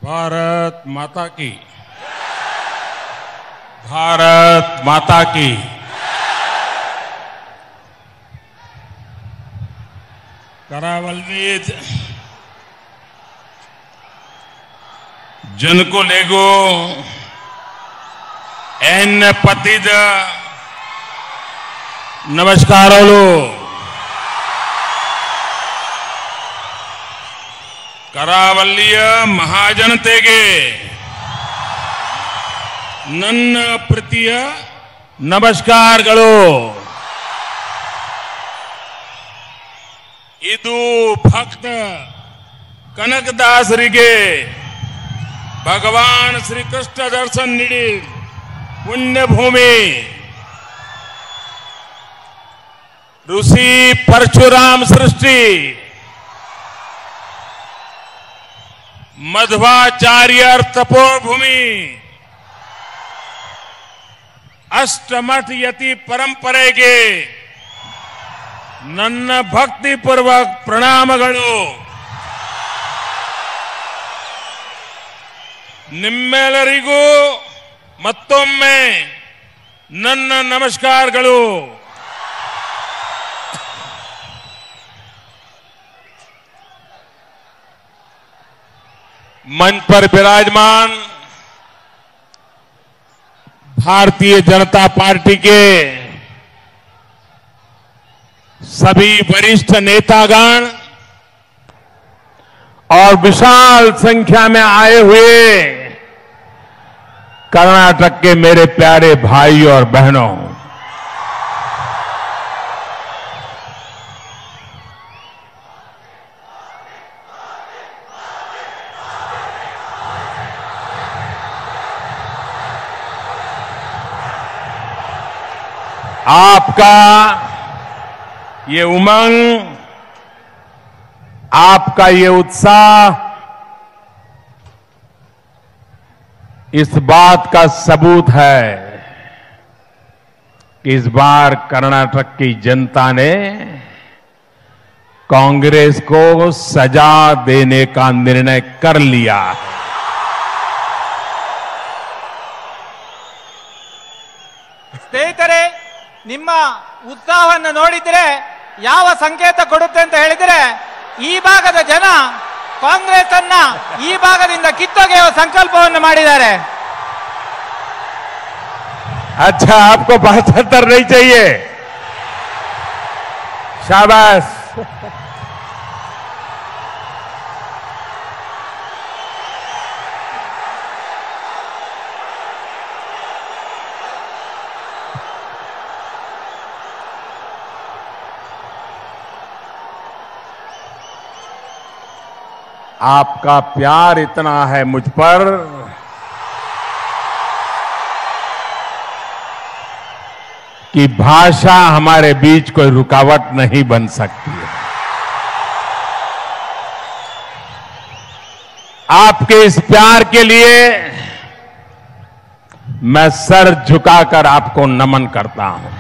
भारत माता की, भारत माता की। करावल्ली जनको लेगो एन पतिद नमस्कारों ಕರಾವಳಿಯ ಮಹಾಜನತೆಗೆ ನನ್ನ ಪ್ರೀತಿಯ ನಮಸ್ಕಾರಗಳು. ಇದು ಭಕ್ತ ಕನಕದಾಸರಿಗೆ ಭಗವಾನ್ ಶ್ರೀಕೃಷ್ಣ ದರ್ಶನ ನೀಡಿ ಪುಣ್ಯಭೂಮಿ. ಋಷಿ ಪರಶುರಾಮ ಸೃಷ್ಟಿ, मध्वाचार्य तपोभूमि, अष्टमठ यति परंपरेगे ನನ್ನ ಭಕ್ತಿಪೂರ್ವಕ ಪ್ರಣಾಮಗಳು. ನಿಮ್ಮೆಲ್ಲರಿಗೂ ಮತ್ತೊಮ್ಮೆ ನನ್ನ ನಮಸ್ಕಾರಗಳು. मंच पर विराजमान भारतीय जनता पार्टी के सभी वरिष्ठ नेतागण और विशाल संख्या में आए हुए कर्नाटक के मेरे प्यारे भाई और बहनों, आपका ये उमंग, आपका ये उत्साह इस बात का सबूत है कि इस बार कर्नाटक की जनता ने कांग्रेस को सजा देने का निर्णय कर लिया है. ಸ್ನೇಹಿತರೆ, ನಿಮ್ಮ ಉತ್ಸಾಹವನ್ನು ನೋಡಿದರೆ ಯಾವ ಸಂಕೇತ ಕೊಡುತ್ತೆ ಅಂತ ಹೇಳಿದರೆ, ಈ ಭಾಗದ ಜನ ಕಾಂಗ್ರೆಸ್ ಅನ್ನ ಈ ಭಾಗದಿಂದ ಕಿತ್ತೊಗೆಯುವ ಸಂಕಲ್ಪವನ್ನು ಮಾಡಿದ್ದಾರೆ. अच्छा, आपको 72 नहीं चाहिए. शाबाश. आपका प्यार इतना है मुझ पर कि भाषा हमारे बीच कोई रुकावट नहीं बन सकती है. आपके इस प्यार के लिए मैं सर झुकाकर आपको नमन करता हूं.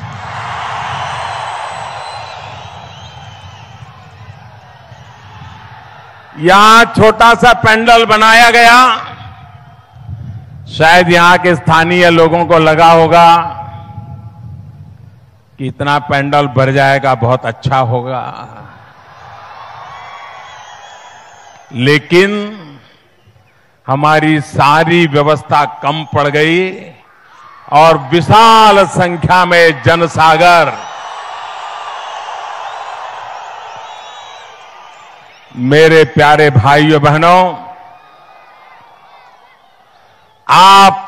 यहां छोटा सा पेंडल बनाया गया. शायद यहां के स्थानीय लोगों को लगा होगा कि इतना पेंडल भर जाएगा, बहुत अच्छा होगा. लेकिन हमारी सारी व्यवस्था कम पड़ गई और विशाल संख्या में जनसागर मेरे प्यारे भाइयों बहनों, आप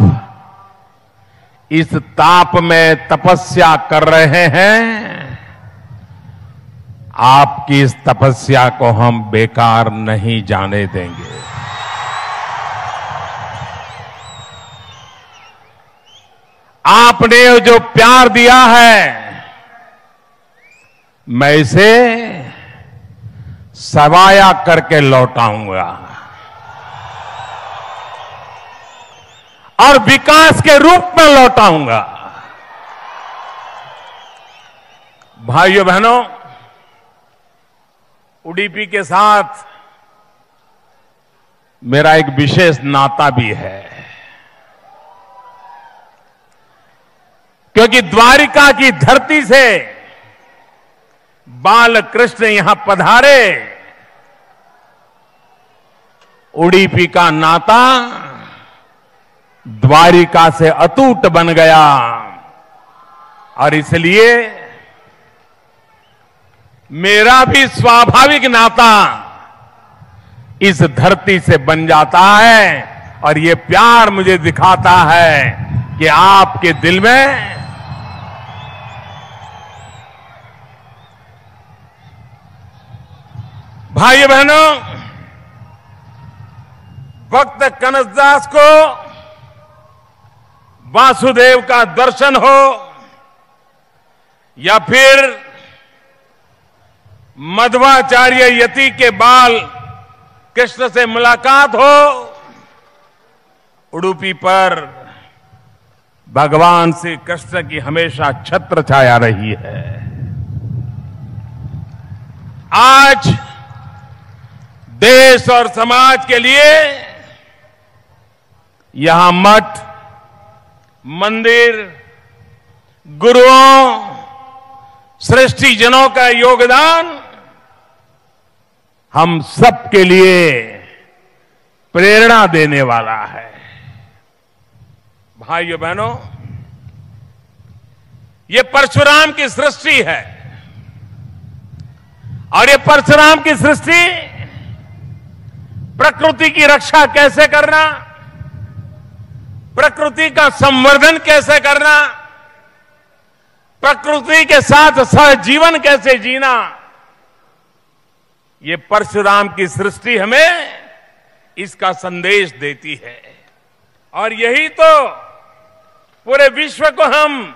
इस ताप में तपस्या कर रहे हैं. आपकी इस तपस्या को हम बेकार नहीं जाने देंगे. आपने जो प्यार दिया है, मैं इसे सवाया करके लौटाऊंगा और विकास के रूप में लौटाऊंगा. भाइयों बहनों, उडुपी के साथ मेरा एक विशेष नाता भी है, क्योंकि द्वारिका की धरती से बाल कृष्ण यहां पधारे। उडुपी का नाता द्वारिका से अटूट बन गया और इसलिए मेरा भी स्वाभाविक नाता इस धरती से बन जाता है और ये प्यार मुझे दिखाता है कि आपके दिल में भाई बहनों, भक्त कनकदास को वासुदेव का दर्शन हो या फिर मध्वाचार्य यति के बाल कृष्ण से मुलाकात हो, उडुपी पर भगवान श्री कृष्ण की हमेशा छत्र छाया रही है। आज देश और समाज के लिए यहां मठ, मंदिर, गुरुओं, सृष्टिजनों का योगदान हम सबके लिए प्रेरणा देने वाला है। भाइयों बहनों, ये परशुराम की सृष्टि है और ये परशुराम की सृष्टि प्रकृति की रक्षा कैसे करना, प्रकृति का संवर्धन कैसे करना, प्रकृति के साथ सहजीवन कैसे जीना, ये परशुराम की सृष्टि हमें इसका संदेश देती है। और यही तो पूरे विश्व को हम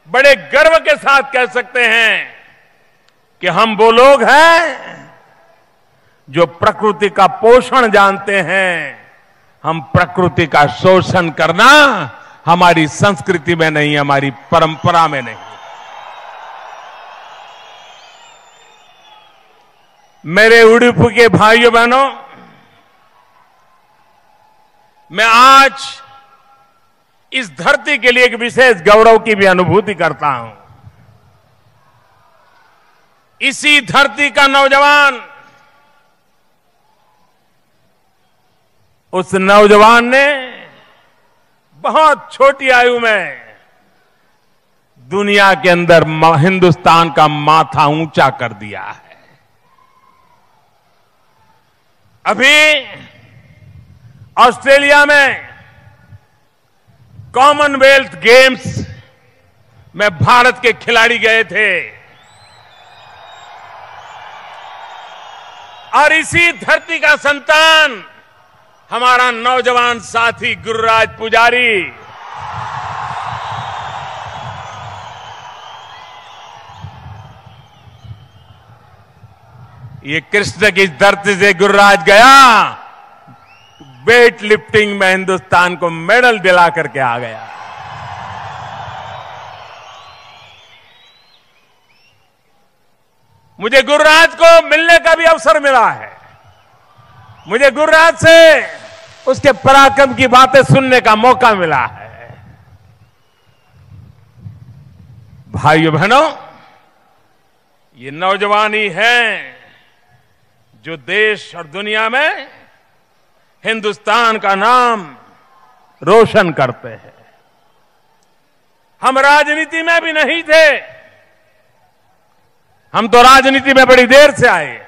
बड़े गर्व के साथ कह सकते हैं कि हम वो लोग हैं जो प्रकृति का पोषण जानते हैं। हम प्रकृति का शोषण करना हमारी संस्कृति में नहीं, हमारी परंपरा में नहीं। मेरे उडुपी के भाइयों बहनों, मैं आज इस धरती के लिए एक विशेष गौरव की भी अनुभूति करता हूं। इसी धरती का नौजवान, उस नौजवान ने बहुत छोटी आयु में दुनिया के अंदर हिंदुस्तान का माथा ऊंचा कर दिया है। अभी ऑस्ट्रेलिया में कॉमनवेल्थ गेम्स में भारत के खिलाड़ी गए थे और इसी धरती का संतान हमारा नौजवान साथी गुरुराज पुजारी ये कृष्ण की धरती से गुरुराज गया, वेट लिफ्टिंग में हिंदुस्तान को मेडल दिला करके आ गया। मुझे गुरुराज को मिलने का भी अवसर मिला है। मुझे गुरुराज से उसके पराक्रम की बातें सुनने का मौका मिला है। भाइयों बहनों, ये नौजवान ही हैं जो देश और दुनिया में हिंदुस्तान का नाम रोशन करते हैं। हम राजनीति में भी नहीं थे, हम तो राजनीति में बड़ी देर से आए,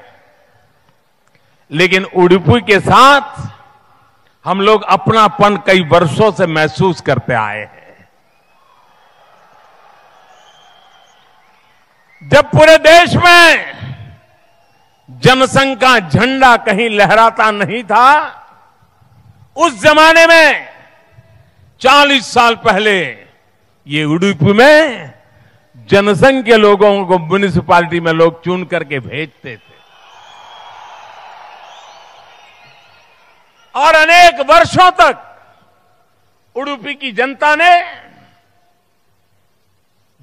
लेकिन उडुपी के साथ हम लोग अपनापन कई वर्षों से महसूस करते आए हैं। जब पूरे देश में जनसंघ का झंडा कहीं लहराता नहीं था, उस जमाने में 40 साल पहले ये उडुपी में जनसंघ के लोगों को म्युनिसिपैलिटी में लोग चुन करके भेजते थे और अनेक वर्षों तक उडुपी की जनता ने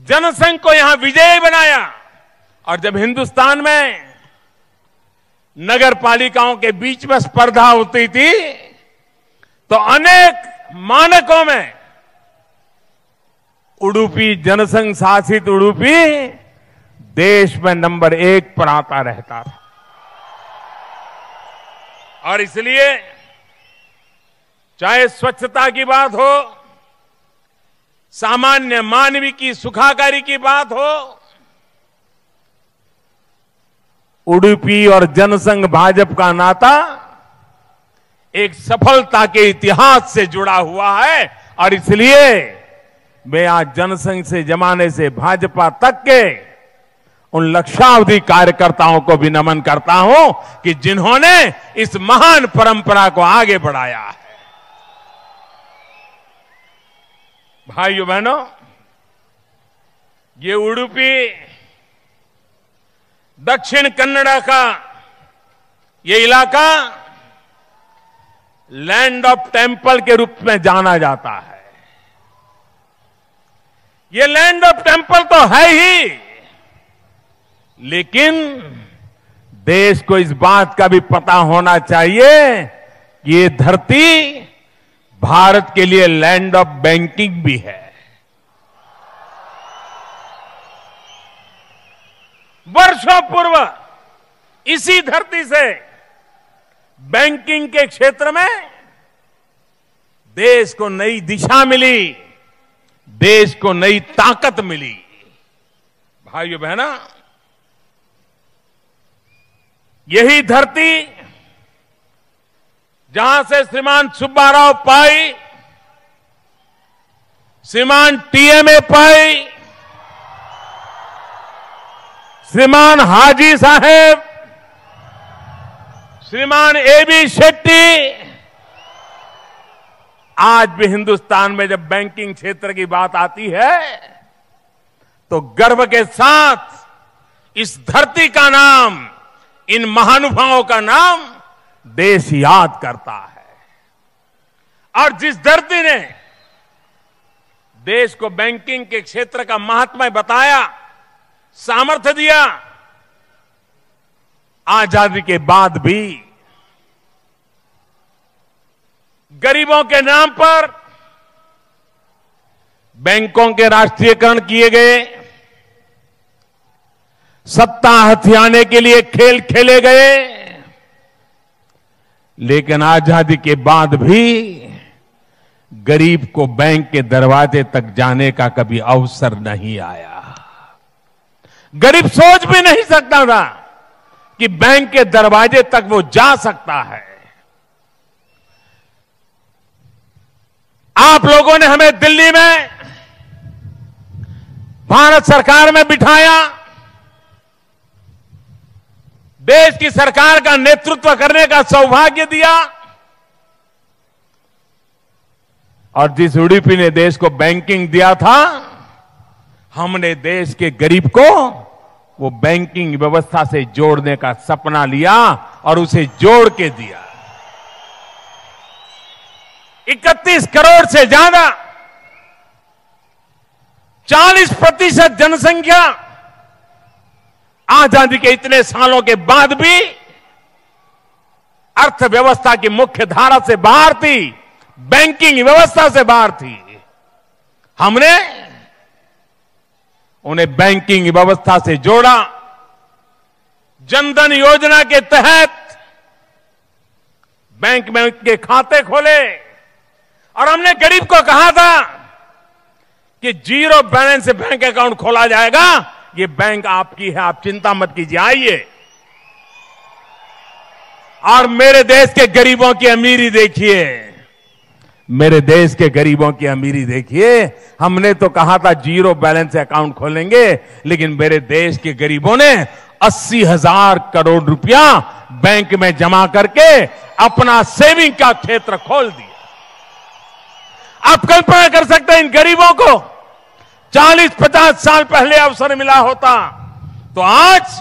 जनसंघ को यहां विजयी बनाया। और जब हिंदुस्तान में नगर पालिकाओं के बीच में स्पर्धा होती थी तो अनेक मानकों में उडुपी, जनसंघ शासित उडुपी देश में नंबर 1 पर आता रहता था। और इसलिए चाहे स्वच्छता की बात हो, सामान्य मानवीय की सुखाकारी की बात हो, उडुपी और जनसंघ भाजपा का नाता एक सफलता के इतिहास से जुड़ा हुआ है। और इसलिए मैं आज जनसंघ से जमाने से भाजपा तक के उन लक्षावधि कार्यकर्ताओं को भी नमन करता हूं कि जिन्होंने इस महान परंपरा को आगे बढ़ाया है। भाइयों बहनों, ये उडुपी दक्षिण कन्नड़ का ये इलाका लैंड ऑफ टेम्पल के रूप में जाना जाता है। ये लैंड ऑफ टेम्पल तो है ही, लेकिन देश को इस बात का भी पता होना चाहिए कि ये धरती भारत के लिए लैंड ऑफ बैंकिंग भी है। वर्षों पूर्व इसी धरती से बैंकिंग के क्षेत्र में देश को नई दिशा मिली, देश को नई ताकत मिली। भाइयों बहनों, यही धरती जहां से श्रीमान सुब्बाराव पाई, श्रीमान टीएमए पाई, श्रीमान हाजी साहेब, श्रीमान एबी शेट्टी, आज भी हिंदुस्तान में जब बैंकिंग क्षेत्र की बात आती है तो गर्व के साथ इस धरती का नाम, इन महानुभावों का नाम देश याद करता है। और जिस धरती ने देश को बैंकिंग के क्षेत्र का महात्म्य बताया, सामर्थ्य दिया, आजादी के बाद भी गरीबों के नाम पर बैंकों के राष्ट्रीयकरण किए गए, सत्ता हथियाने के लिए खेल खेले गए, लेकिन आजादी के बाद भी गरीब को बैंक के दरवाजे तक जाने का कभी अवसर नहीं आया। गरीब सोच भी नहीं सकता था कि बैंक के दरवाजे तक वो जा सकता है। आप लोगों ने हमें दिल्ली में भारत सरकार में बिठाया, देश की सरकार का नेतृत्व करने का सौभाग्य दिया, और जिस उडुपी ने देश को बैंकिंग दिया था, हमने देश के गरीब को वो बैंकिंग व्यवस्था से जोड़ने का सपना लिया और उसे जोड़ के दिया। 31 करोड़ से ज्यादा, 40% जनसंख्या, आजादी के इतने सालों के बाद भी अर्थव्यवस्था की मुख्य धारा से बाहर थी, बैंकिंग व्यवस्था से बाहर थी। हमने उन्हें बैंकिंग व्यवस्था से जोड़ा, जनधन योजना के तहत बैंक में के खाते खोले, और हमने गरीब को कहा था कि 0 बैलेंस से बैंक अकाउंट खोला जाएगा, ये बैंक आपकी है, आप चिंता मत कीजिए, आइए। और मेरे देश के गरीबों की अमीरी देखिए, मेरे देश के गरीबों की अमीरी देखिए। हमने तो कहा था 0 बैलेंस से अकाउंट खोलेंगे, लेकिन मेरे देश के गरीबों ने 80,000 करोड़ रुपया बैंक में जमा करके अपना सेविंग का क्षेत्र खोल दिया। आप कल्पना कर सकते हैं, इन गरीबों को 40-50 साल पहले अवसर मिला होता तो आज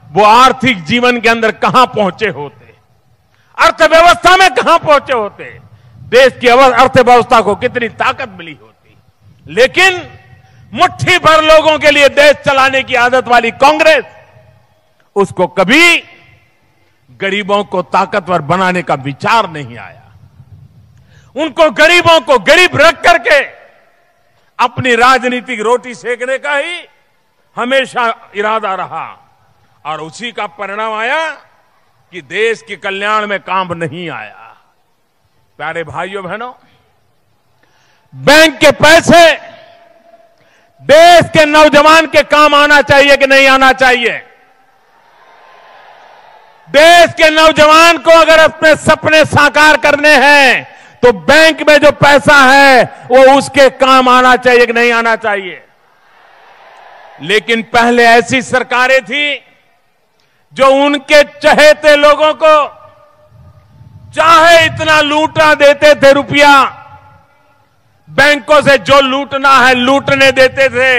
वो आर्थिक जीवन के अंदर कहां पहुंचे होते, अर्थव्यवस्था में कहां पहुंचे होते, देश की अर्थव्यवस्था को कितनी ताकत मिली होती। लेकिन मुट्ठी भर लोगों के लिए देश चलाने की आदत वाली कांग्रेस उसको कभी गरीबों को ताकतवर बनाने का विचार नहीं आया। उनको गरीबों को गरीब रख करके अपनी राजनीतिक रोटी सेकने का ही हमेशा इरादा रहा और उसी का परिणाम आया कि देश के कल्याण में काम नहीं आया। प्यारे भाइयों बहनों, बैंक के पैसे देश के नौजवान के काम आना चाहिए कि नहीं आना चाहिए? देश के नौजवान को अगर अपने सपने साकार करने हैं तो बैंक में जो पैसा है वो उसके काम आना चाहिए कि नहीं आना चाहिए? लेकिन पहले ऐसी सरकारें थी जो उनके चहेते लोगों को चाहे इतना लूटा देते थे, रुपया बैंकों से जो लूटना है लूटने देते थे,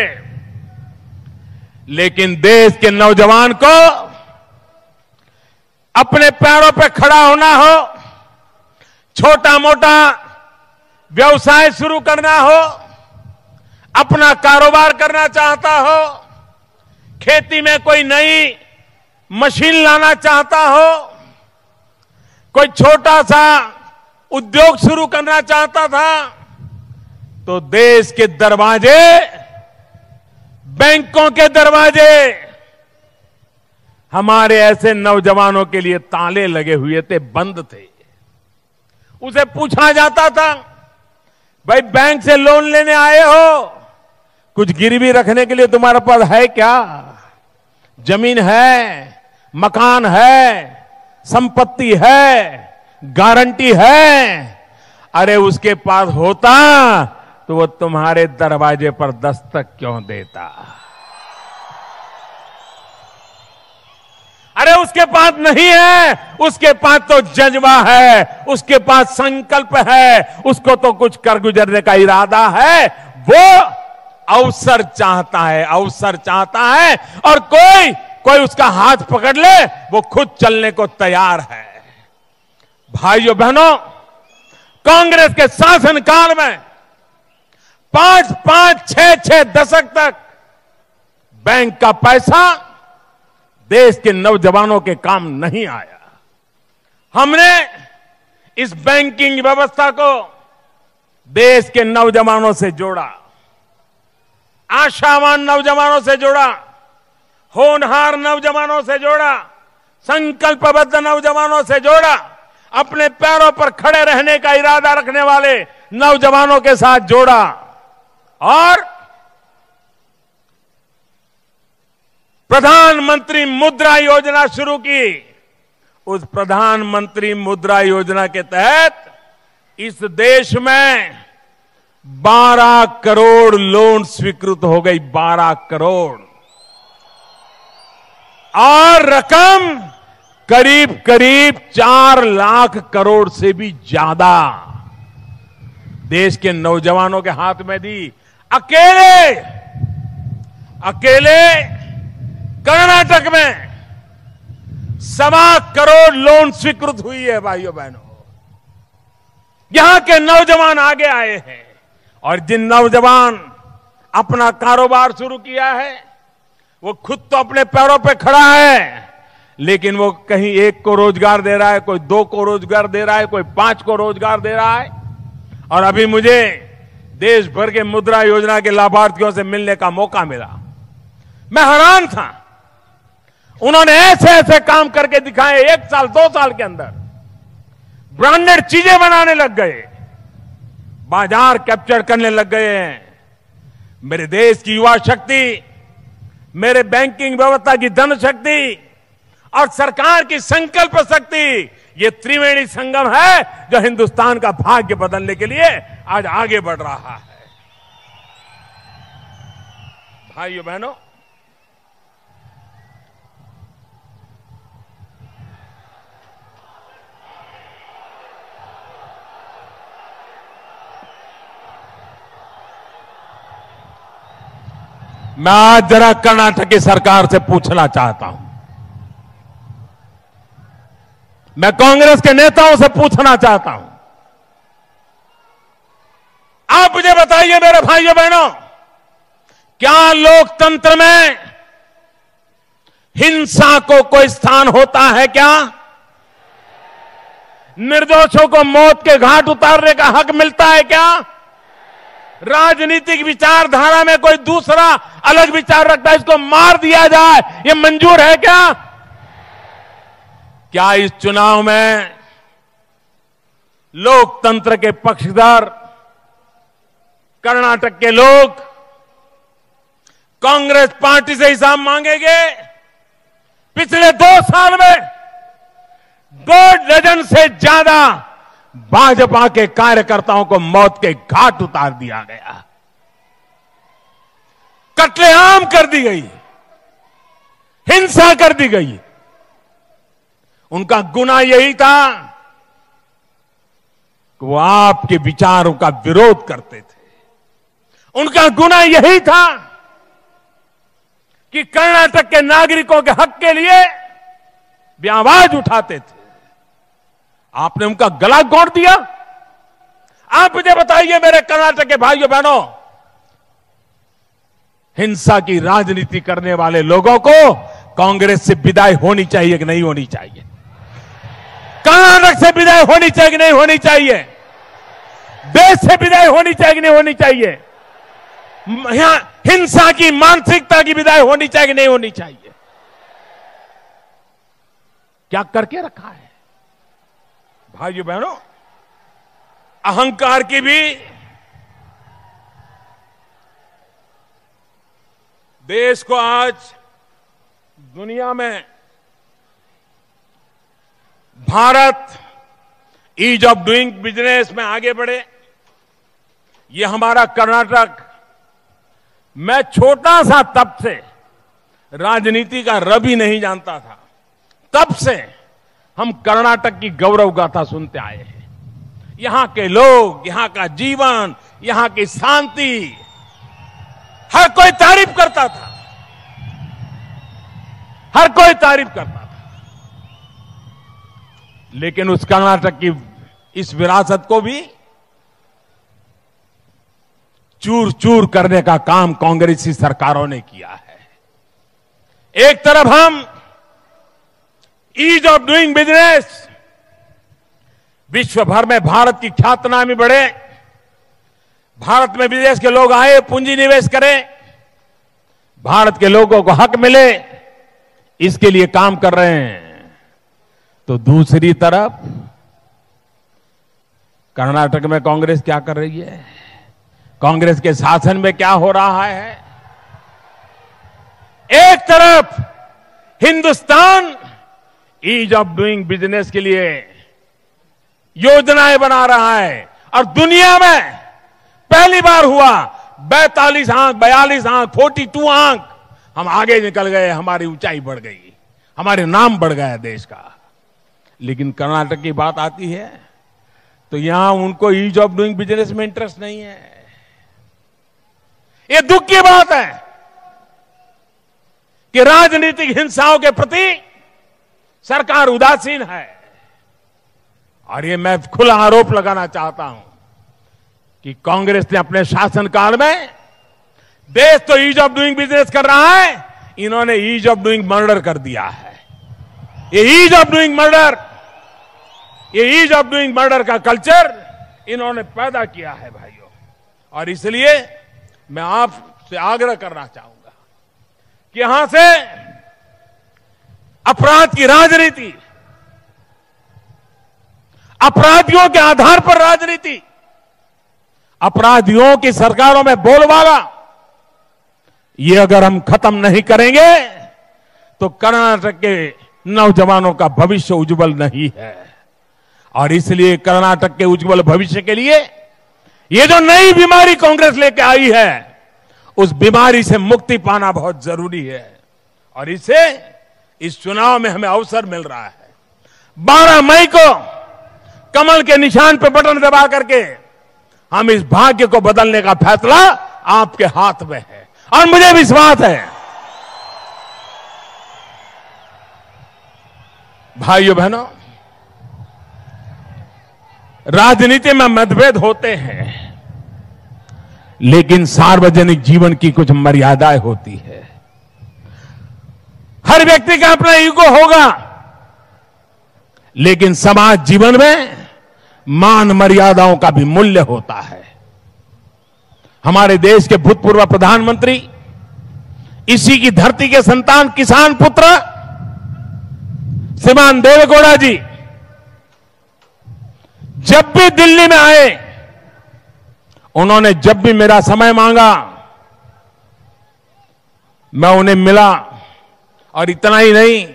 लेकिन देश के नौजवान को अपने पैरों पर खड़ा होना हो, छोटा मोटा व्यवसाय शुरू करना हो, अपना कारोबार करना चाहता हो, खेती में कोई नई मशीन लाना चाहता हो, कोई छोटा सा उद्योग शुरू करना चाहता था, तो देश के दरवाजे, बैंकों के दरवाजे हमारे ऐसे नौजवानों के लिए ताले लगे हुए थे, बंद थे। उसे पूछा जाता था, भाई बैंक से लोन लेने आए हो, कुछ गिरवी रखने के लिए तुम्हारे पास है क्या? जमीन है, मकान है, संपत्ति है, गारंटी है? अरे उसके पास होता तो वो तुम्हारे दरवाजे पर दस्तक क्यों देता? अरे उसके पास नहीं है, उसके पास तो जज्बा है, उसके पास संकल्प है, उसको तो कुछ कर गुजरने का इरादा है, वो अवसर चाहता है, अवसर चाहता है, और कोई उसका हाथ पकड़ ले वो खुद चलने को तैयार है। भाइयों बहनों, कांग्रेस के शासनकाल में 5-5, 6-6 दशक तक बैंक का पैसा देश के नौजवानों के काम नहीं आया। हमने इस बैंकिंग व्यवस्था को देश के नौजवानों से जोड़ा, आशावान नौजवानों से जोड़ा, होनहार नौजवानों से जोड़ा, संकल्पबद्ध नौजवानों से जोड़ा, अपने पैरों पर खड़े रहने का इरादा रखने वाले नौजवानों के साथ जोड़ा और प्रधानमंत्री मुद्रा योजना शुरू की। उस प्रधानमंत्री मुद्रा योजना के तहत इस देश में 12 करोड़ लोन स्वीकृत हो गई, 12 करोड़, और रकम करीब करीब 4 लाख करोड़ से भी ज्यादा देश के नौजवानों के हाथ में दी। अकेले कर्नाटक में 1.25 करोड़ लोन स्वीकृत हुई है। भाइयों बहनों, यहां के नौजवान आगे आए हैं, और जिन नौजवान अपना कारोबार शुरू किया है वो खुद तो अपने पैरों पे खड़ा है, लेकिन वो कहीं 1 को रोजगार दे रहा है, कोई 2 को रोजगार दे रहा है, कोई 5 को रोजगार दे रहा है। और अभी मुझे देश भर के मुद्रा योजना के लाभार्थियों से मिलने का मौका मिला, मैं हैरान था। उन्होंने ऐसे ऐसे काम करके दिखाए, 1 साल 2 साल के अंदर ब्रांडेड चीजें बनाने लग गए, बाजार कैप्चर करने लग गए हैं। मेरे देश की युवा शक्ति, मेरे बैंकिंग व्यवस्था की धन शक्ति और सरकार की संकल्प शक्ति, ये त्रिवेणी संगम है जो हिंदुस्तान का भाग्य बदलने के लिए आज आगे बढ़ रहा है। भाइयों बहनों, मैं आज जरा कर्नाटक की सरकार से पूछना चाहता हूं, मैं कांग्रेस के नेताओं से पूछना चाहता हूं, आप मुझे बताइए मेरे भाइयों बहनों, क्या लोकतंत्र में हिंसा को कोई स्थान होता है क्या? निर्दोषों को मौत के घाट उतारने का हक मिलता है क्या? राजनीतिक विचारधारा में कोई दूसरा अलग विचार रखता है, इसको मार दिया जाए, ये मंजूर है क्या? क्या इस चुनाव में लोकतंत्र के पक्षधर कर्नाटक के लोग कांग्रेस पार्टी से हिसाब मांगेंगे? पिछले 2 साल में 2 डजन से ज्यादा भाजपा के कार्यकर्ताओं को मौत के घाट उतार दिया गया, कत्लेआम कर दी गई, हिंसा कर दी गई। उनका गुनाह यही था कि वो आपके विचारों का विरोध करते थे। उनका गुनाह यही था कि कर्नाटक के नागरिकों के हक के लिए वे आवाज उठाते थे। आपने उनका गला घोंट दिया। आप मुझे बताइए मेरे कर्नाटक के भाइयों बहनों, हिंसा की राजनीति करने वाले लोगों को कांग्रेस से विदाई होनी चाहिए कि नहीं होनी चाहिए? कर्नाटक से विदाई होनी चाहिए कि नहीं होनी चाहिए? देश से विदाई होनी चाहिए कि नहीं होनी चाहिए? यहां हिंसा की मानसिकता की विदाई होनी चाहिए कि नहीं होनी चाहिए? क्या करके रखा है भाइयों बहनों? अहंकार की भी देश को आज दुनिया में Bharat ease of doing business में आगे बढ़े। ये हमारा कर्नाटक, मैं छोटा सा तब से राजनीति का रब ही नहीं जानता था, तब से हम कर्नाटक की गौरव गाथा सुनते आए हैं। यहां के लोग, यहां का जीवन, यहां की शांति, हर कोई तारीफ करता था, हर कोई तारीफ करता था। लेकिन उस कर्नाटक की इस विरासत को भी चूर चूर करने का काम कांग्रेसी सरकारों ने किया है। एक तरफ हम ईज ऑफ डूइंग बिजनेस, विश्व भर में भारत की ख्यातनामी बढ़े, भारत में विदेश के लोग आए, पूंजी निवेश करें, भारत के लोगों को हक मिले, इसके लिए काम कर रहे हैं। तो दूसरी तरफ कर्नाटक में कांग्रेस क्या कर रही है? कांग्रेस के शासन में क्या हो रहा है? एक तरफ Hindustan ease of doing business के लिए योजनाएं बना रहा है और दुनिया में पहली बार हुआ 42 अंक, 42 अंक, 42 अंक हम आगे निकल गए, हमारी ऊंचाई बढ़ गई, हमारे नाम बढ़ गया देश का। लेकिन कर्नाटक की बात आती है तो यहां उनको ईज ऑफ डूइंग बिजनेस में इंटरेस्ट नहीं है। यह दुख की बात है कि राजनीतिक हिंसाओं के प्रति सरकार उदासीन है। और ये मैं खुला आरोप लगाना चाहता हूं कि कांग्रेस ने अपने शासनकाल में, देश तो ईज ऑफ डूइंग बिजनेस कर रहा है, इन्होंने ईज ऑफ डूइंग मर्डर कर दिया है। ये ईज ऑफ डूइंग मर्डर, ये ईज ऑफ डूइंग मर्डर का कल्चर इन्होंने पैदा किया है भाइयों। और इसलिए मैं आपसे आग्रह करना चाहूंगा कि यहां से अपराध की राजनीति, अपराधियों के आधार पर राजनीति, अपराधियों की सरकारों में बोलबाला, ये अगर हम खत्म नहीं करेंगे तो कर्नाटक के नौजवानों का भविष्य उज्जवल नहीं है। और इसलिए कर्नाटक के उज्जवल भविष्य के लिए ये जो नई बीमारी कांग्रेस लेके आई है, उस बीमारी से मुक्ति पाना बहुत जरूरी है। और इससे इस चुनाव में हमें अवसर मिल रहा है। 12 मई को कमल के निशान पर बटन दबा करके हम इस भाग्य को बदलने का फैसला आपके हाथ में है। और मुझे विश्वास है भाइयों बहनों, राजनीति में मतभेद होते हैं, लेकिन सार्वजनिक जीवन की कुछ मर्यादाएं होती है। हर व्यक्ति का अपना ईगो होगा, लेकिन समाज जीवन में मान मर्यादाओं का भी मूल्य होता है। हमारे देश के भूतपूर्व प्रधानमंत्री, इसी की धरती के संतान, किसान पुत्र श्रीमान देवेगौड़ा जी जब भी दिल्ली में आए, उन्होंने जब भी मेरा समय मांगा, मैं उन्हें मिला। और इतना ही नहीं,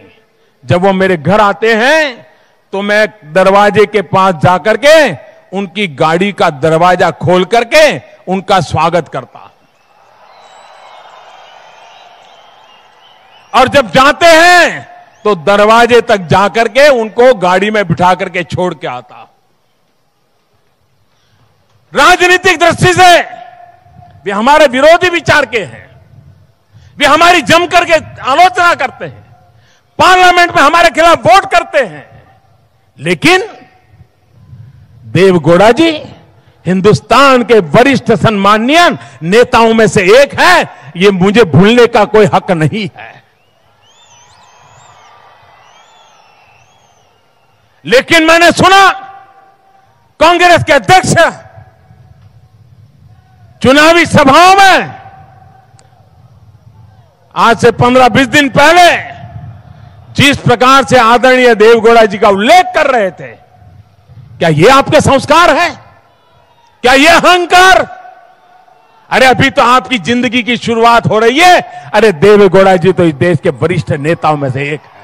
जब वो मेरे घर आते हैं तो मैं दरवाजे के पास जाकर के उनकी गाड़ी का दरवाजा खोल करके उनका स्वागत करता। और जब जाते हैं तो दरवाजे तक जाकर के उनको गाड़ी में बिठा करके छोड़ के आता। राजनीतिक दृष्टि से वे हमारे विरोधी विचार के हैं, वे हमारी जम करके आलोचना करते हैं, पार्लियामेंट में हमारे खिलाफ वोट करते हैं, लेकिन देवेगौड़ा जी हिंदुस्तान के वरिष्ठ सम्मानीय नेताओं में से एक है। ये मुझे भूलने का कोई हक नहीं है। लेकिन मैंने सुना कांग्रेस के अध्यक्ष चुनावी सभाओं में आज से 15-20 दिन पहले जिस प्रकार से आदरणीय देवेगौड़ा जी का उल्लेख कर रहे थे, क्या ये आपके संस्कार है? क्या ये अहंकार? अरे अभी तो आपकी जिंदगी की शुरुआत हो रही है। अरे देवेगौड़ा जी तो इस देश के वरिष्ठ नेताओं में से एक है।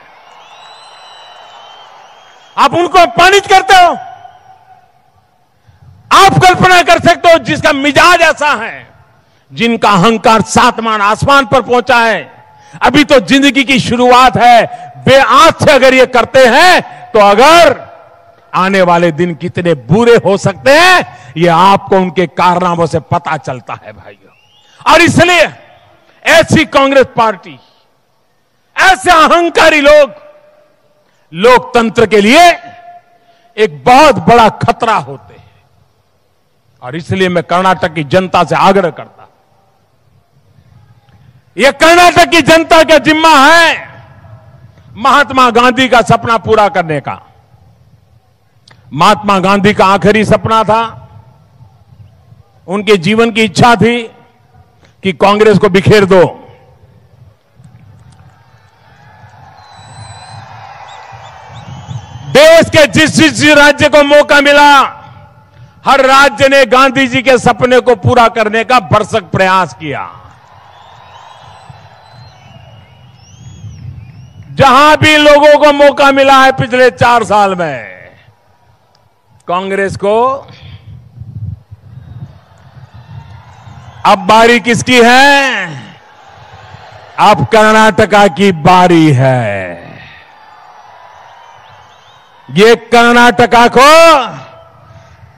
आप उनको अपमानित करते हो। आप कल्पना कर सकते हो, जिसका मिजाज ऐसा है, जिनका अहंकार सातवां आसमान पर पहुंचा है, अभी तो जिंदगी की शुरुआत है। वे आज से अगर ये करते हैं तो अगर आने वाले दिन कितने बुरे हो सकते हैं, ये आपको उनके कारनामों से पता चलता है भाइयों। और इसलिए ऐसी कांग्रेस पार्टी, ऐसे अहंकारी लोग लोकतंत्र के लिए एक बहुत बड़ा खतरा होते हैं। और इसलिए मैं कर्नाटक की जनता से आग्रह करता हूं, यह कर्नाटक की जनता का जिम्मा है महात्मा गांधी का सपना पूरा करने का। महात्मा गांधी का आखिरी सपना था, उनके जीवन की इच्छा थी कि कांग्रेस को बिखेर दो। देश के जिस राज्य को मौका मिला, हर राज्य ने गांधी जी के सपने को पूरा करने का भरसक प्रयास किया। जहां भी लोगों को मौका मिला है पिछले 4 साल में, कांग्रेस को अब बारी किसकी है? अब कर्नाटका की बारी है। ये कर्नाटका को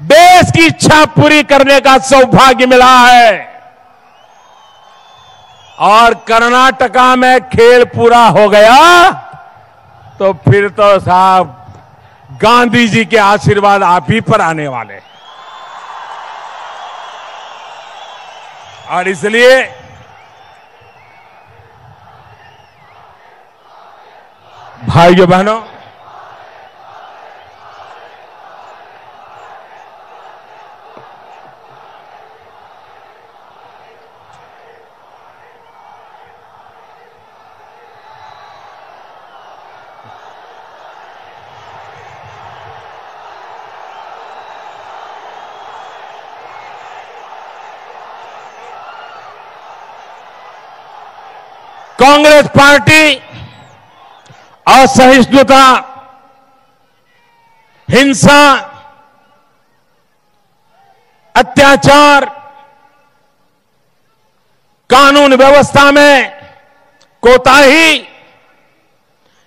देश की इच्छा पूरी करने का सौभाग्य मिला है। और कर्नाटका में खेल पूरा हो गया तो फिर तो साहब गांधी जी के आशीर्वाद आप ही पर आने वाले। और इसलिए भाइयों बहनों, कांग्रेस पार्टी असहिष्णुता, हिंसा, अत्याचार, कानून व्यवस्था में कोताही,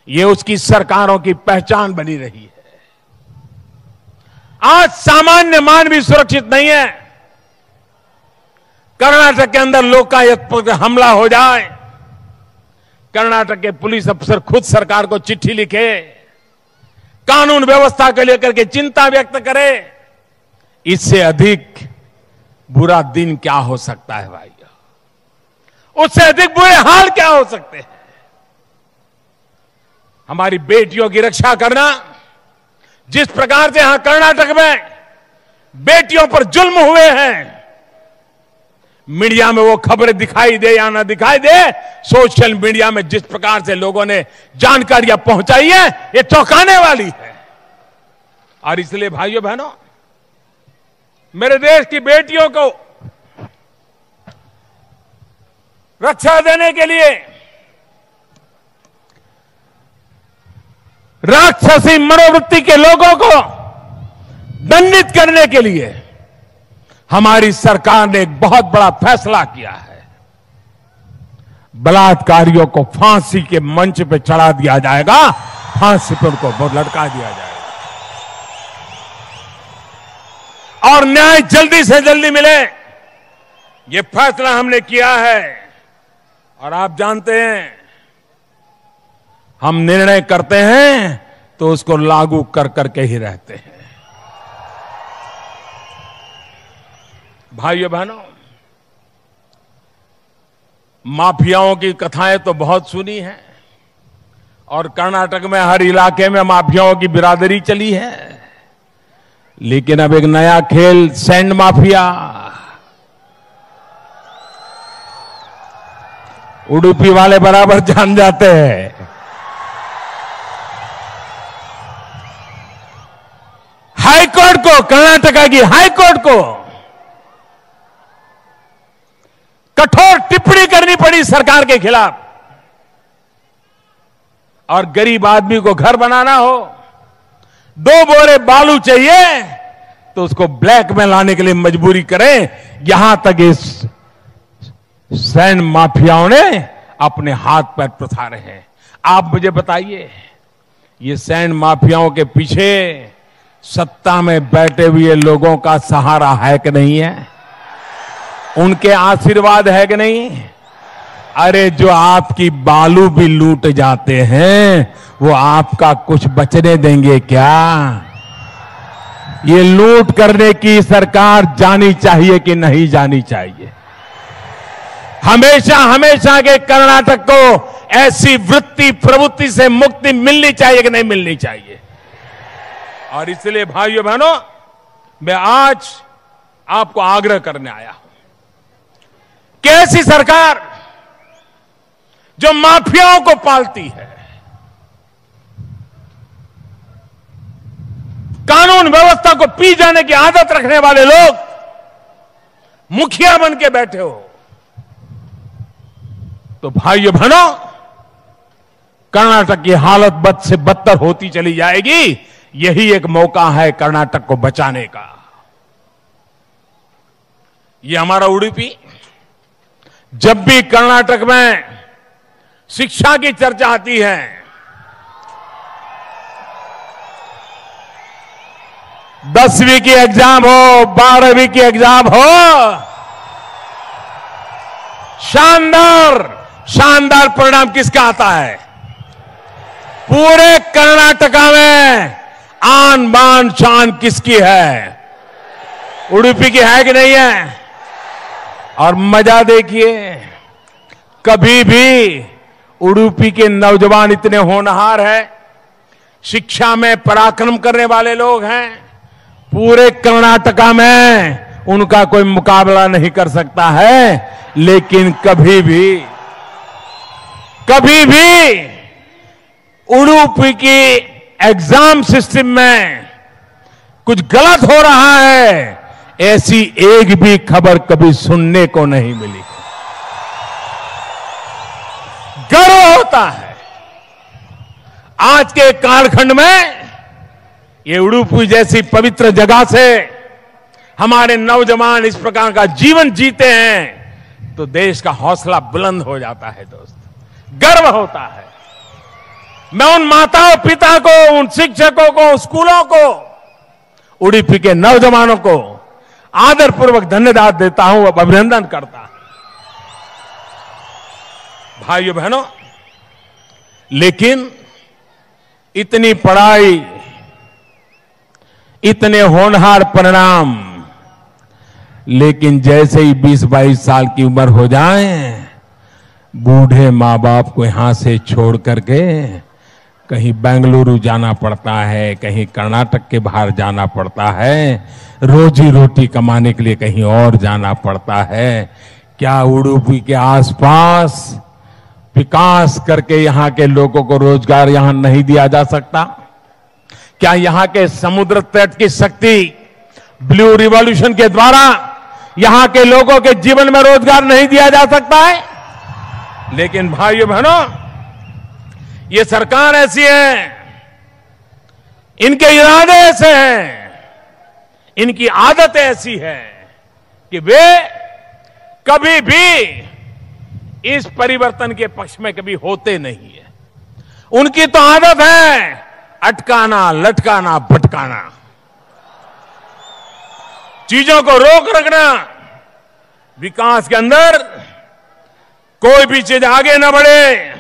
ये उसकी सरकारों की पहचान बनी रही है। आज सामान्य मानवी सुरक्षित नहीं है। कर्नाटक के अंदर लोकायुक्त पर हमला हो जाए, कर्नाटक के पुलिस अफसर खुद सरकार को चिट्ठी लिखे, कानून व्यवस्था को लेकर के चिंता व्यक्त करे, इससे अधिक बुरा दिन क्या हो सकता है भाइयों? उससे अधिक बुरे हाल क्या हो सकते हैं? हमारी बेटियों की रक्षा करना, जिस प्रकार से यहां कर्नाटक में बेटियों पर जुल्म हुए हैं, मीडिया में वो खबरें दिखाई दे या ना दिखाई दे, सोशल मीडिया में जिस प्रकार से लोगों ने जानकारियां पहुंचाई है, ये चौंकाने वाली है। और इसलिए भाइयों बहनों, मेरे देश की बेटियों को रक्षा देने के लिए राक्षसी मनोवृत्ति के लोगों को दंडित करने के लिए हमारी सरकार ने एक बहुत बड़ा फैसला किया है। बलात्कारियों को फांसी के मंच पे चढ़ा दिया जाएगा, फांसी पर उनको लटका दिया जाएगा और न्याय जल्दी से जल्दी मिले, ये फैसला हमने किया है। और आप जानते हैं, हम निर्णय करते हैं तो उसको लागू कर करके ही रहते हैं। भाइयों बहनों, माफियाओं की कथाएं तो बहुत सुनी हैं और कर्नाटक में हर इलाके में माफियाओं की बिरादरी चली है, लेकिन अब एक नया खेल सैंड माफिया, उडुपी वाले बराबर जान जाते हैं। हाईकोर्ट को, कर्नाटका की हाईकोर्ट को कठोर टिप्पणी करनी पड़ी सरकार के खिलाफ। और गरीब आदमी को घर बनाना हो, 2 बोरे बालू चाहिए तो उसको ब्लैक में लाने के लिए मजबूरी करें। यहां तक इस सैंड माफियाओं ने अपने हाथ पैर पसारे हैं। आप मुझे बताइए, ये सैंड माफियाओं के पीछे सत्ता में बैठे हुए लोगों का सहारा है कि नहीं है? उनके आशीर्वाद है कि नहीं? अरे जो आपकी बालू भी लूट जाते हैं, वो आपका कुछ बचने देंगे क्या? ये लूट करने की सरकार जानी चाहिए कि नहीं जानी चाहिए? हमेशा हमेशा के कर्नाटक को ऐसी वृत्ति प्रवृत्ति से मुक्ति मिलनी चाहिए कि नहीं मिलनी चाहिए? और इसलिए भाइयों बहनों, मैं आज आपको आग्रह करने आया हूं कि ऐसी सरकार जो माफियाओं को पालती है, कानून व्यवस्था को पी जाने की आदत रखने वाले लोग मुखिया बन के बैठे हो, तो भाइयों बहनों, कर्नाटक की हालत बद से बदतर होती चली जाएगी। यही एक मौका है कर्नाटक को बचाने का। ये हमारा उडुपी, जब भी कर्नाटक में शिक्षा की चर्चा आती है, 10वीं की एग्जाम हो, 12वीं की एग्जाम हो, शानदार शानदार परिणाम किसका आता है? पूरे कर्नाटका में आन बान शान किसकी है? उडुपी की है कि नहीं है? और मजा देखिए, कभी भी उडुपी के नौजवान इतने होनहार हैं, शिक्षा में पराक्रम करने वाले लोग हैं, पूरे कर्नाटका में उनका कोई मुकाबला नहीं कर सकता है। लेकिन कभी भी उडुपी की एग्जाम सिस्टम में कुछ गलत हो रहा है, ऐसी एक भी खबर कभी सुनने को नहीं मिली। गर्व होता है आज के कालखंड में ये उडुपी जैसी पवित्र जगह से हमारे नौजवान इस प्रकार का जीवन जीते हैं, तो देश का हौसला बुलंद हो जाता है। दोस्त, गर्व होता है। मैं उन माताओं पिता को, उन शिक्षकों को, स्कूलों को, उडुपी के नौजवानों को आदरपूर्वक धन्यवाद देता हूं, अभिनंदन करता हूं। भाइयों बहनों, लेकिन इतनी पढ़ाई, इतने होनहार परिणाम, लेकिन जैसे ही 20-22 साल की उम्र हो जाए, बूढ़े मां बाप को यहां से छोड़ करके कहीं बेंगलुरु जाना पड़ता है, कहीं कर्नाटक के बाहर जाना पड़ता है, रोजी रोटी कमाने के लिए कहीं और जाना पड़ता है। क्या उडुपी के आसपास विकास करके यहां के लोगों को रोजगार यहां नहीं दिया जा सकता? क्या यहां के समुद्र तट की शक्ति ब्लू रिवॉल्यूशन के द्वारा यहां के लोगों के जीवन में रोजगार नहीं दिया जा सकता है? लेकिन भाइयों बहनों, ये सरकार ऐसी है, इनके इरादे ऐसे हैं, इनकी आदत ऐसी है कि वे कभी भी इस परिवर्तन के पक्ष में कभी होते नहीं है। उनकी तो आदत है अटकाना, लटकाना, भटकाना, चीजों को रोक रखना। विकास के अंदर कोई भी चीज आगे न बढ़े।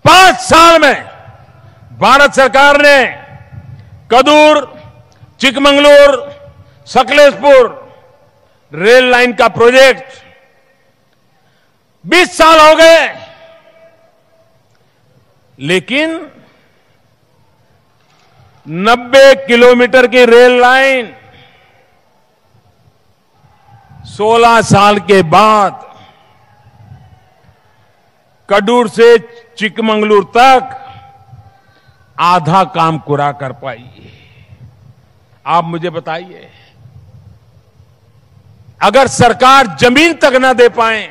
5 साल में भारत सरकार ने कदूर, चिकमंगलूर, सकलेशपुर रेल लाइन का प्रोजेक्ट 20 साल हो गए, लेकिन 90 किलोमीटर की रेल लाइन 16 साल के बाद कदूर से चिकमंगलूर तक आधा काम पूरा कर पाई। आप मुझे बताइए, अगर सरकार जमीन तक ना दे पाए,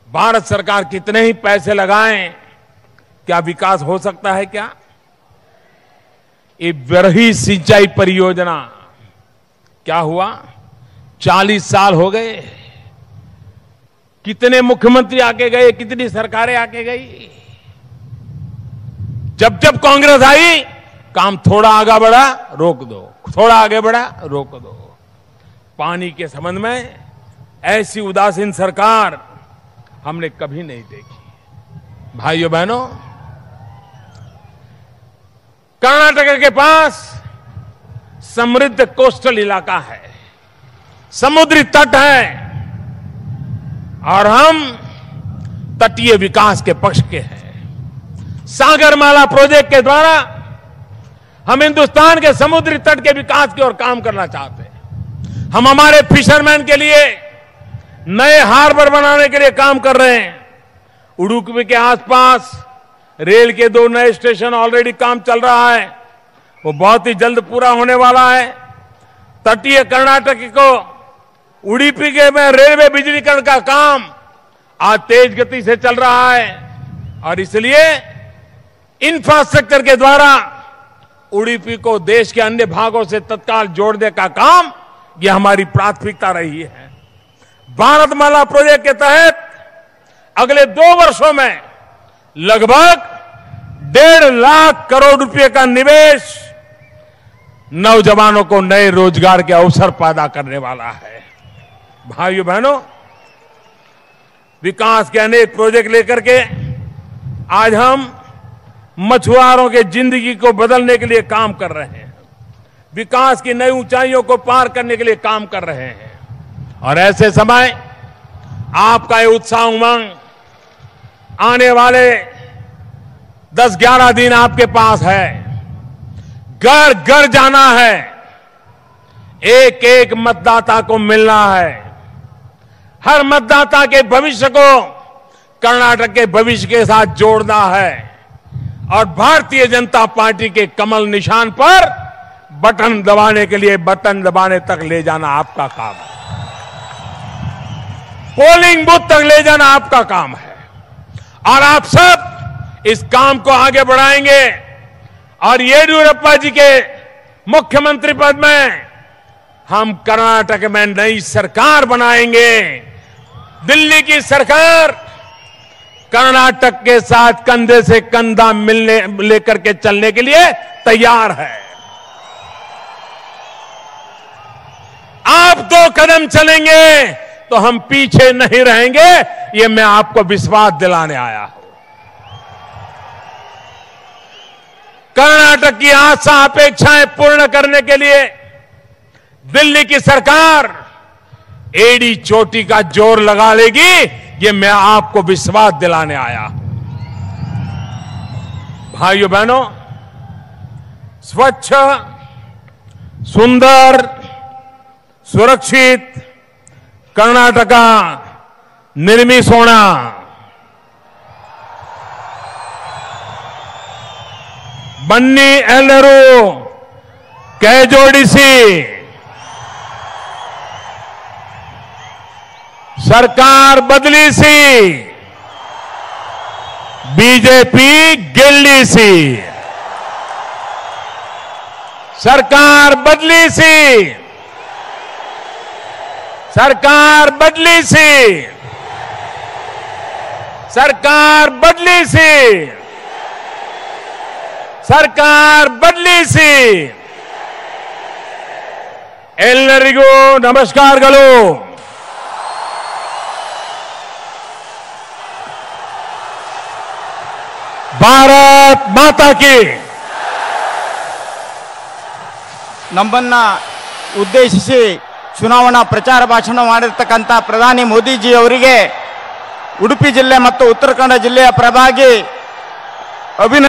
भारत सरकार कितने ही पैसे लगाए, क्या विकास हो सकता है? क्या ये बरही सिंचाई परियोजना क्या हुआ? 40 साल हो गए, कितने मुख्यमंत्री आके गए, कितनी सरकारें आके गई। जब जब कांग्रेस आई, काम थोड़ा आगे बढ़ा, रोक दो, थोड़ा आगे बढ़ा, रोक दो। पानी के संबंध में ऐसी उदासीन सरकार हमने कभी नहीं देखी। भाइयों बहनों, कर्नाटक के पास समृद्ध कोस्टल इलाका है, समुद्री तट है, और हम तटीय विकास के पक्ष के हैं। सागरमाला प्रोजेक्ट के द्वारा हम हिंदुस्तान के समुद्री तट के विकास की ओर काम करना चाहते हैं। हम हमारे फिशरमैन के लिए नए हार्बर बनाने के लिए काम कर रहे हैं। उडुपी के आसपास रेल के 2 नए स्टेशन ऑलरेडी काम चल रहा है, वो बहुत ही जल्द पूरा होने वाला है। तटीय कर्नाटक को उडुपी के में रेलवे बिजलीकरण का काम आज तेज गति से चल रहा है, और इसलिए इंफ्रास्ट्रक्चर के द्वारा उडुपी को देश के अन्य भागों से तत्काल जोड़ने का काम यह हमारी प्राथमिकता रही है। भारतमाला प्रोजेक्ट के तहत अगले 2 वर्षों में लगभग 1.5 लाख करोड़ रुपए का निवेश नौजवानों को नए रोजगार के अवसर पैदा करने वाला है। भाइयों बहनों, विकास के अनेक प्रोजेक्ट लेकर के आज हम मछुआरों के जिंदगी को बदलने के लिए काम कर रहे हैं, विकास की नई ऊंचाइयों को पार करने के लिए काम कर रहे हैं। और ऐसे समय आपका ये उत्साह उमंग, आने वाले 10-11 दिन आपके पास है, घर घर जाना है, एक एक मतदाता को मिलना है, हर मतदाता के भविष्य को कर्नाटक के भविष्य के साथ जोड़ना है, और भारतीय जनता पार्टी के कमल निशान पर बटन दबाने के लिए बटन दबाने तक ले जाना आपका काम है, पोलिंग बूथ तक ले जाना आपका काम है। और आप सब इस काम को आगे बढ़ाएंगे, और येदियुरप्पा जी के मुख्यमंत्री पद में हम कर्नाटक में नई सरकार बनाएंगे। दिल्ली की सरकार कर्नाटक के साथ कंधे से कंधा मिलने लेकर के चलने के लिए तैयार है। आप 2 कदम चलेंगे तो हम पीछे नहीं रहेंगे, ये मैं आपको विश्वास दिलाने आया हूं। कर्नाटक की आशा अपेक्षाएं पूर्ण करने के लिए दिल्ली की सरकार एड़ी चोटी का जोर लगा लेगी, ये मैं आपको विश्वास दिलाने आया हूं। भाइयों बहनों, स्वच्छ, सुंदर, सुरक्षित कर्नाटका निर्मिसोಣ ಬನ್ನಿ ಎಲ್ಲರೂ ಕೈ ಜೋಡಿಸಿ ಸರ್ಕಾರ ಬದಲಿಸಿ ಬಿಜೆಪಿ ಗೆಲ್ಲಿಸಿ ಸರ್ಕಾರ ಬದಲಿಸಿ ಸರ್ಕಾರ ಬದಲಿಸಿ ಸರ್ಕಾರ ಬದಲಿಸಿ ಸರ್ಕಾರ ಬದಲಿಸಿ ಎಲ್ಲರಿಗೂ ನಮಸ್ಕಾರಗಳು. ಭಾರತ್ ಮಾತಾ ಕಿ. ನಮ್ಮನ್ನ ಉದ್ದೇಶಿಸಿ ಚುನಾವಣಾ ಪ್ರಚಾರ ಭಾಷಣ ಮಾಡಿರ್ತಕ್ಕಂಥ ಪ್ರಧಾನಿ ಮೋದಿಜಿ ಅವರಿಗೆ ಉಡುಪಿ ಜಿಲ್ಲೆ ಮತ್ತು ಉತ್ತರ ಕನ್ನಡ ಜಿಲ್ಲೆಯ ಪರವಾಗಿ